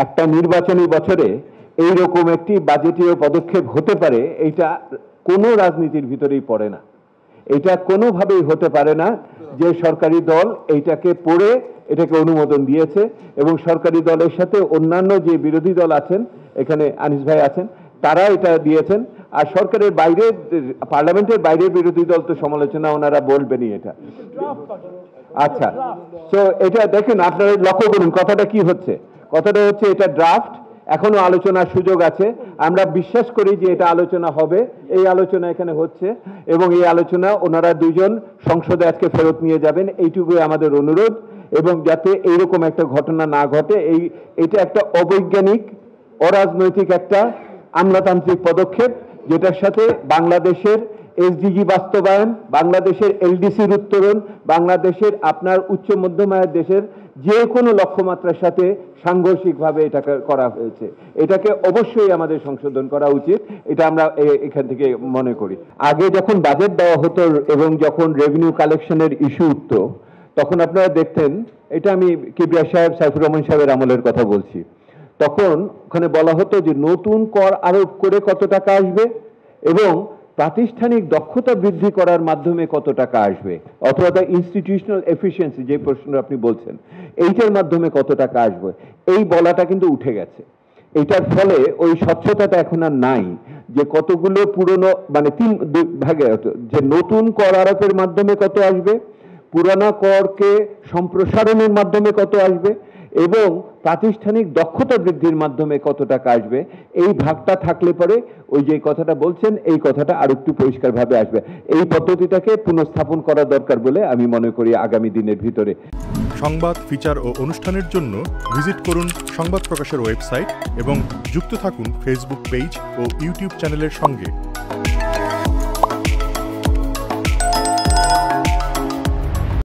একটা নির্বাচনী বছরে এই রকম একটি বাজেটীয় পদক্ষেপ হতে পারে, এটা কোনো রাজনীতির ভিতরেই পড়ে না। এটা কোনোভাবেই হতে পারে না যে সরকারি দল এইটাকে পড়ে এটাকে অনুমোদন দিয়েছে এবং সরকারি দলের সাথে অন্যান্য যে বিরোধী দল আছেন, এখানে আনিস ভাই আছেন, তারা এটা দিয়েছেন। আর সরকারের বাইরে, পার্লামেন্টের বাইরের বিরোধী দল তো সমালোচনা ওনারা বলবেনই এটা। আচ্ছা, তো এটা দেখেন, আপনারা লক্ষ্য করুন কথাটা কি হচ্ছে। কথাটা হচ্ছে এটা ড্রাফট, এখনো আলোচনার সুযোগ আছে। আমরা বিশ্বাস করি যে এটা আলোচনা হবে, এই আলোচনা এখানে হচ্ছে এবং এই আলোচনা ওনারা দুজন সংসদে আজকে ফেরত নিয়ে যাবেন, এইটুকুই আমাদের অনুরোধ। এবং যাতে এইরকম একটা ঘটনা না ঘটে, এটা একটা অবৈজ্ঞানিক, অরাজনৈতিক একটা আমলাতান্ত্রিক পদক্ষেপ, যেটার সাথে বাংলাদেশের এসডিজি বাস্তবায়ন, বাংলাদেশের এলডিসির উত্তরণ, বাংলাদেশের আপনার উচ্চ মধ্যম আয়ের দেশের যে কোনো লক্ষ্যমাত্রার সাথে সাংঘর্ষিকভাবে এটাকে করা হয়েছে। এটাকে অবশ্যই আমাদের সংশোধন করা উচিত, এটা আমরা এখান থেকে মনে করি। আগে যখন বাজেট দেওয়া হতো এবং যখন রেভিনিউ কালেকশনের ইস্যু উঠত, তখন আপনারা দেখতেন, এটা আমি কিবরিয়া সাহেব, সাইফুর রহমান সাহেবের আমলের কথা বলছি, তখন ওখানে বলা হতো যে নতুন কর আরোপ করে কত টাকা আসবে এবং প্রাতিষ্ঠানিক দক্ষতা বৃদ্ধি করার মাধ্যমে কত টাকা আসবে, অথবা দ্য ইনস্টিটিউশনাল এফিসিয়েন্সি যে প্রশ্ন আপনি বলছেন, এইটার মাধ্যমে কত টাকা আসবে, এই বলাটা কিন্তু উঠে গেছে। এইটার ফলে ওই স্বচ্ছতাটা এখন আর নাই যে কতগুলো পুরনো, মানে তিন ভাগে, যে নতুন কর আরোপের মাধ্যমে কত আসবে, পুরানা করকে সম্প্রসারণের মাধ্যমে কত আসবে এবং প্রাতিষ্ঠানিক দক্ষতা বৃদ্ধির মাধ্যমে কত টাকা আসবে। এই ভাগটা থাকলে পরে ওই যে কথাটা বলছেন, এই কথাটা আর একটু পরিষ্কারভাবে আসবে। এই পদ্ধতিটাকে পুনঃস্থাপন করা দরকার বলে আমি মনে করি আগামী দিনের ভিতরে। সংবাদ, ফিচার ও অনুষ্ঠানের জন্য ভিজিট করুন সংবাদ প্রকাশের ওয়েবসাইট এবং যুক্ত থাকুন ফেসবুক পেজ ও ইউটিউব চ্যানেলের সঙ্গে।